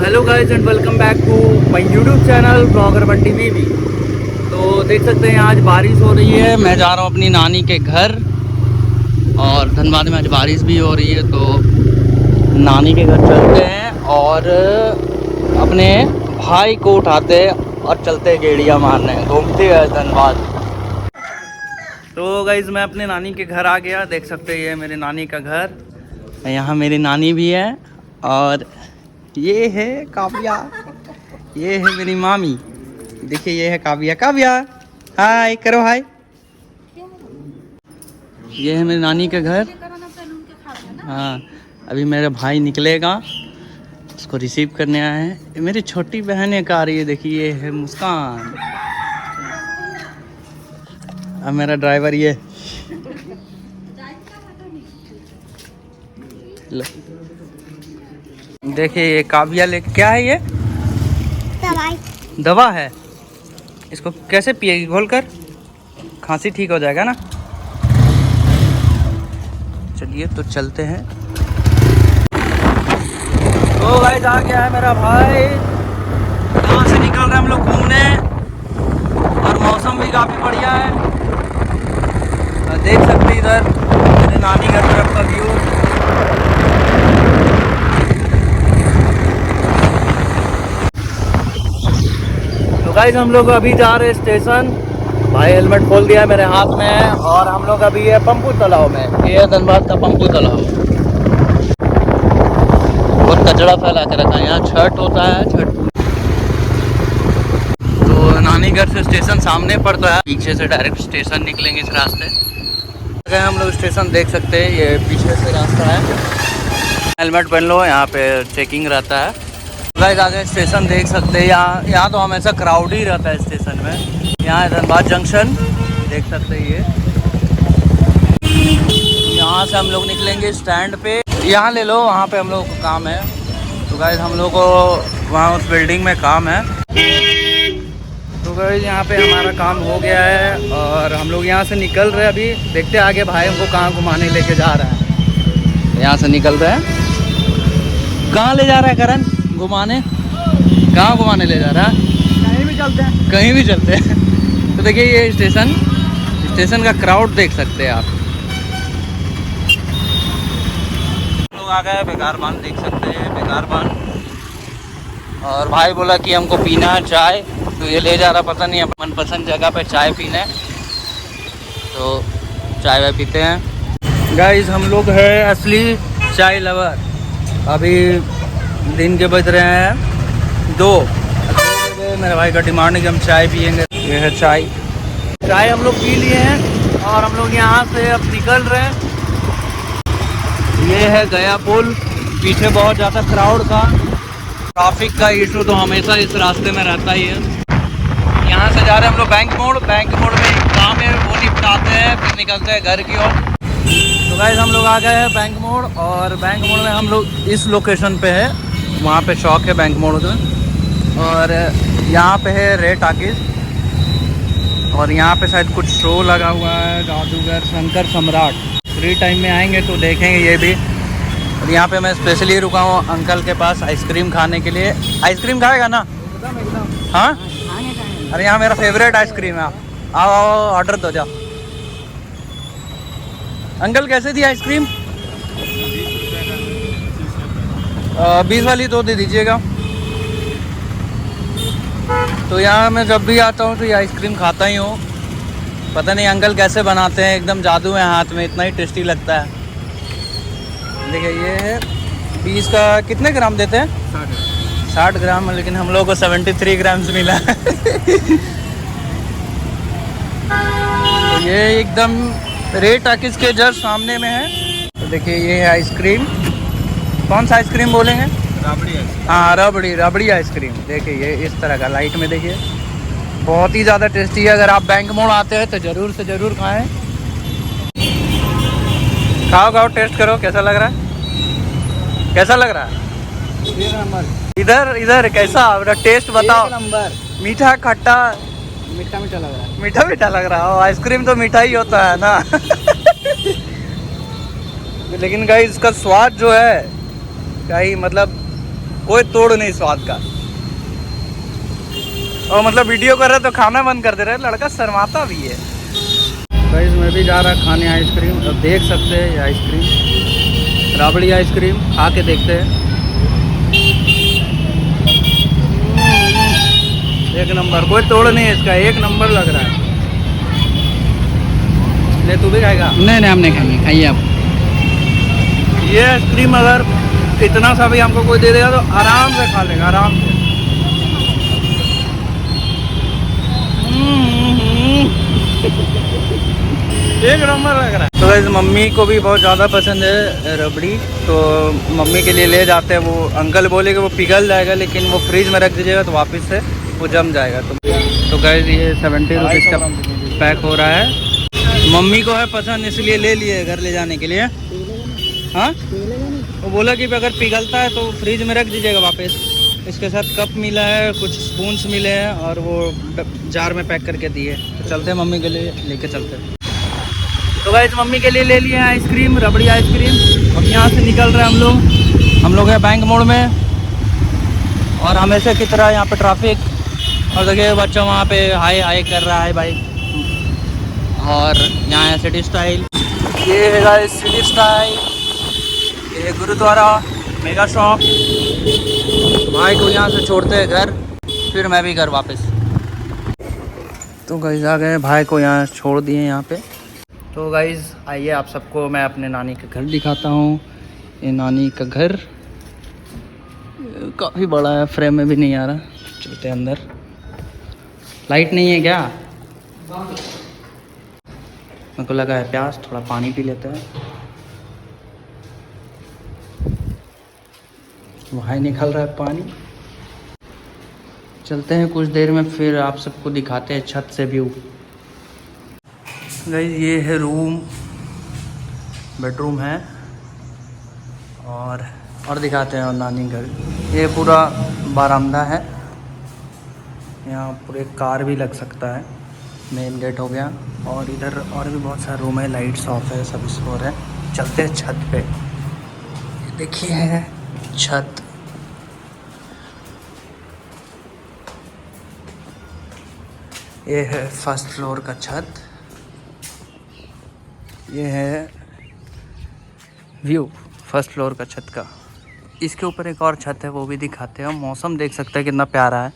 Hello guys and welcome back to my YouTube channel blogger Bunty बीवी। तो देख सकते हैं आज बारिश हो रही है। मैं जा रहा हूँ अपनी नानी के घर और धनबाद में आज बारिश भी हो रही है, तो नानी के घर चलते हैं और अपने भाई को उठाते हैं और चलते हैं गेड़िया मारने, घूमते हैं धनबाद। तो गाइस मैं अपने नानी के घर आ गया। देख सकते हैं ये मेरे नानी का घर, यहाँ मेरी नानी भी है और ये है काव्या, ये है मेरी मामी। देखिए ये है काव्या। काव्या हाय करो, हाय। ये है मेरी नानी का घर। हाँ, अभी मेरा भाई निकलेगा, उसको रिसीव करने आए हैं। मेरी छोटी बहन एक आ रही है, देखिए ये है मुस्कान। अब मेरा ड्राइवर ये लो। देखिए ये काव्या ले, क्या है ये? दवा है। इसको कैसे पिएगी? घोल कर, खांसी ठीक हो जाएगा ना। चलिए तो चलते हैं। तो गाइस आ गया है मेरा भाई, यहाँ से निकल रहे हम लोग घूमने और मौसम भी काफ़ी बढ़िया है। देख सकते इधर मेरे नानी घर तरफ का व्यू। तो गाइस हम लोग अभी जा रहे हैं स्टेशन। भाई हेलमेट खोल दिया है, मेरे हाथ में है और हम लोग अभी है पंपू तालाब में। ये है धनबाद का पंपू तालाब। बहुत कचरा फैला के रखा है, यहाँ छठ होता है, छठ। तो नानी घर से स्टेशन सामने पड़ता है, पीछे से डायरेक्ट स्टेशन निकलेंगे इस रास्ते। गए हम लोग स्टेशन, देख सकते हैं ये पीछे से रास्ता है। हेलमेट पहन लो, यहाँ पे चेकिंग रहता है। गाइस आगे स्टेशन देख सकते हैं, यहाँ तो हमेशा क्राउड ही रहता है स्टेशन में। यहाँ है धनबाद जंक्शन, देख सकते हैं ये। यहाँ से हम लोग निकलेंगे स्टैंड पे, यहाँ ले लो, वहाँ पे हम लोग को काम है। तो गाइस हम लोग को वहाँ उस बिल्डिंग में काम है। तो गाइस यहाँ पे हमारा काम हो गया है और हम लोग यहाँ से निकल रहे हैं। अभी देखते हैं आगे भाई हमको कहाँ घुमाने लेके जा रहा है। यहाँ से निकल रहे हैं। कहाँ ले जा रहा है करण? घुमाने? कहाँ घुमाने ले जा रहा है? कहीं भी चलते हैं, कहीं भी चलते हैं। तो देखिए ये स्टेशन का क्राउड देख सकते हैं आप। लोग आ गए बेकार पान, देख सकते हैं बेकार पान। और भाई बोला कि हमको पीना है चाय, तो ये ले जा रहा, पता नहीं अपनी मनपसंद जगह पे चाय पीने, तो चाय वाय पीते हैं। गाइस हम लोग है असली चाय लवर। अभी दिन के बज रहे हैं 2। मेरे भाई का डिमांड है कि हम चाय पियेंगे। ये है चाय हम लोग पी लिए हैं और हम लोग यहाँ से अब निकल रहे हैं। ये है गया पुल, पीछे बहुत ज़्यादा क्राउड था। ट्रैफिक का इशू तो हमेशा इस रास्ते में रहता ही है। यहाँ से जा रहे हैं हम लोग बैंक मोड़ में एक काम है, वो निपटाते हैं, फिर निकलते हैं घर की ओर। तो गाइस हम लोग आ गए हैं बैंक मोड़, और बैंक मोड़ में हम लोग इस लोकेशन पे है, वहाँ पे शॉप है बैंक मोड़ में। और यहाँ पे है रेड टाकीज, और यहाँ पे शायद कुछ शो लगा हुआ है, जादूगर शंकर सम्राट। फ्री टाइम में आएंगे तो देखेंगे ये भी। और यहाँ पे मैं स्पेशली रुका हूँ अंकल के पास आइसक्रीम खाने के लिए। आइसक्रीम खाएगा ना? एकदम। हाँ, अरे यहाँ मेरा फेवरेट आइसक्रीम है। आओ ऑर्डर दो जाओ। अंकल कैसे थी आइसक्रीम? 20 वाली 2 दे दीजिएगा। तो यहाँ मैं जब भी आता हूँ तो ये आइसक्रीम खाता ही हूँ। पता नहीं अंकल कैसे बनाते हैं, एकदम जादू है हाथ में, इतना ही टेस्टी लगता है। देखिए ये है 20 का, कितने ग्राम देते हैं? 60 ग्राम, लेकिन हम लोग को 73 ग्राम मिला। तो ये एकदम रेड टाकीज के जस्ट सामने में है। तो देखिए ये है आइसक्रीम। कौन सा आइसक्रीम बोलेंगे? रबड़ी। हाँ, रबड़ी आइसक्रीम। देखिए ये इस तरह का, लाइट में देखिए, बहुत ही ज़्यादा टेस्टी है। अगर आप बैंक मोड़ आते हैं तो ज़रूर से ज़रूर खाएं। खाओ टेस्ट करो, कैसा लग रहा है? कैसा लग रहा है? इधर कैसा टेस्ट बताओ। नंबर। मीठा खट्टा? मीठा लग रहा है। मीठा लग रहा है। आइसक्रीम तो मीठा ही होता है ना। लेकिन गाइस इसका स्वाद जो है क्या ही, मतलब कोई तोड़ नहीं स्वाद का। और मतलब वीडियो कर रहे तो खाना बंद कर दे रहे, लड़का शर्माता भी है। गाइस मैं भी जा रहा खाने आइसक्रीम। अब देख सकते हैं ये आइसक्रीम, राबड़ी आइसक्रीम खा के देखते हैं। एक नंबर, कोई तोड़ नहीं है इसका, एक नंबर लग रहा है। ले तू भी खाएगा? नहीं हम नहीं खाएंगे, खाइए आप। ये आइसक्रीम अगर इतना सा भी हमको कोई दे देगा तो आराम से खा लेगा, आराम से। एक नंबर लग रहा है। तो गाइस मम्मी को भी बहुत ज़्यादा पसंद है रबड़ी, तो मम्मी के लिए ले जाते हैं। वो अंकल बोले कि वो पिघल जाएगा, लेकिन वो फ्रिज में रख दीजिएगा तो वापस से वो जम जाएगा। तो गाइस ये 70 रुपीज़ का पैक हो रहा है। मम्मी को है पसंद इसलिए ले लिए घर ले जाने के लिए। हाँ वो बोला कि अगर पिघलता है तो फ्रिज में रख दीजिएगा वापस। इसके साथ कप मिला है, कुछ स्पून्स मिले हैं और वो जार में पैक करके दिए। तो चलते हैं मम्मी के लिए लेके चलते हैं। तो गाइस मम्मी के लिए ले लिए आइसक्रीम, रबड़ी आइसक्रीम। अब यहाँ से निकल रहे हैं हम लोग हैं बैंक मोड़ में। और हमेशा की तरह यहाँ पे ट्रैफिक, और देखिए बच्चा वहाँ पे हाय हाय कर रहा है भाई। और यहाँ है सिटी स्टाइल, ये है गाइस सिटी स्टाइल, ये गुरुद्वारा, मेगा शॉप। भाई को यहाँ से छोड़ते हैं घर, फिर मैं भी घर वापस। तो गाइस आ गए, भाई को यहाँ छोड़ दिए यहाँ पे। तो गाइस आइए आप सबको मैं अपने नानी का घर दिखाता हूँ। ये नानी का घर काफ़ी बड़ा है, फ्रेम में भी नहीं आ रहा। चलते हैं अंदर। लाइट नहीं है क्या? मेरे को लगा है प्यास, थोड़ा पानी पी लेते हैं। वहाँ निकल रहा है पानी। चलते हैं कुछ देर में, फिर आप सबको दिखाते हैं छत से व्यू। गाइस ये है रूम, बेडरूम है। और दिखाते हैं और नानी घर। ये पूरा बारामदा है, यहाँ पूरे कार भी लग सकता है। मेन गेट हो गया, और इधर और भी बहुत सारे रूम है, लाइट्स ऑफ है, सब सो रहे हैं। चलते हैं छत पे। देखिए है छत, ये है फर्स्ट फ्लोर का छत। ये है व्यू फर्स्ट फ्लोर का छत का। इसके ऊपर एक और छत है, वो भी दिखाते हैं। मौसम देख सकते हैं कितना प्यारा है।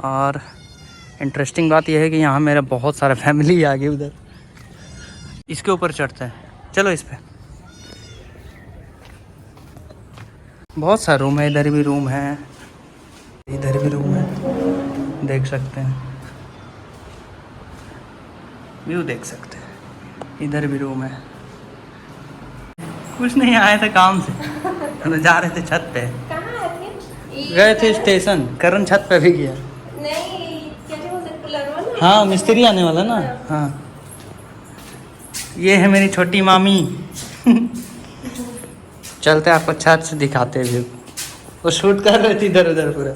और इंटरेस्टिंग बात यह है कि यहाँ मेरा बहुत सारा फैमिली आ गई उधर। इसके ऊपर चढ़ते हैं, चलो इस पे। बहुत सारे रूम है, इधर भी रूम है, इधर भी रूम है, देख सकते हैं। व्यू देख सकते हैं, इधर भी रूम है। कुछ नहीं, आए थे काम से, तो जा रहे थे छत पे। गए थे स्टेशन, करण छत पे भी गया। हाँ मिस्त्री आने वाला ना। हाँ ये है मेरी छोटी मामी। चलते आपको छत से दिखाते हैं। वो शूट कर रहे थे इधर उधर पूरा।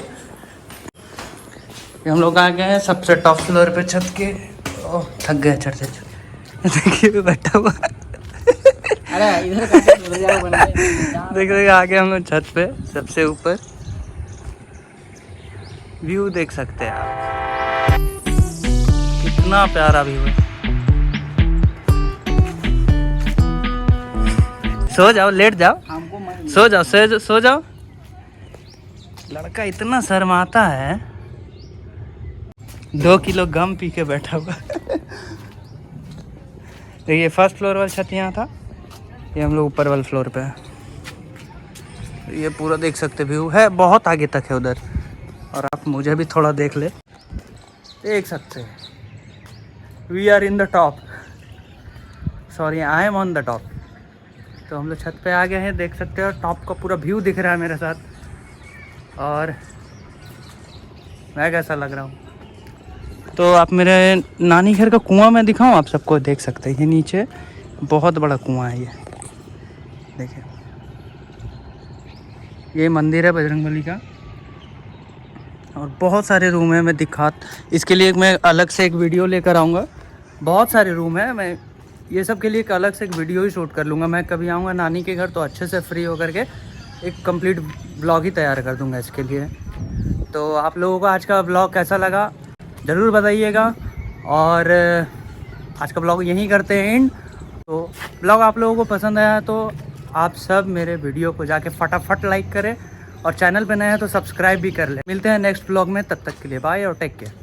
हम लोग आ गए हैं सबसे टॉप फ्लोर पे छत के। ओह थक गए चढ़ते चढ़ते। देखिए बैठा हुआ। अरे इधर देखिए आ गए हम लोग छत पे सबसे ऊपर। व्यू देख सकते हैं आप, कितना प्यारा व्यू है। सो जाओ, लेट जाओ, सो जाओ, सो जाओ। लड़का इतना शर्माता है, 2 किलो गम पी के बैठा हुआ। देखिए फर्स्ट फ्लोर वाला छत यहाँ था, ये हम लोग ऊपर वाले फ्लोर पे है। ये पूरा देख सकते व्यू है, बहुत आगे तक है उधर। और आप मुझे भी थोड़ा देख ले, देख सकते हैं। We are in the top, sorry I am on the top. तो हम लोग छत पे आ गए हैं, देख सकते हो टॉप का पूरा व्यू दिख रहा है मेरे साथ। और मैं कैसा लग रहा हूँ। तो आप मेरे नानी घर का कुआं मैं दिखाऊं आप सबको, देख सकते हैं। ये नीचे बहुत बड़ा कुआं है, ये देखिए। ये मंदिर है बजरंगबली का। और बहुत सारे रूम है, इसके लिए मैं अलग से एक वीडियो लेकर आऊँगा। बहुत सारे रूम है, मैं ये सब के लिए एक अलग से एक वीडियो ही शूट कर लूँगा। मैं कभी आऊँगा नानी के घर तो अच्छे से फ्री होकर के एक कंप्लीट ब्लॉग ही तैयार कर दूँगा इसके लिए। तो आप लोगों को आज का ब्लॉग कैसा लगा ज़रूर बताइएगा, और आज का ब्लॉग यहीं करते हैं एंड। तो ब्लॉग आप लोगों को पसंद आया तो आप सब मेरे वीडियो को जाके फटाफट लाइक करें, और चैनल पे नए हैं तो सब्सक्राइब भी कर लें। मिलते हैं नेक्स्ट ब्लॉग में, तब तक के लिए बाय और टेक केयर।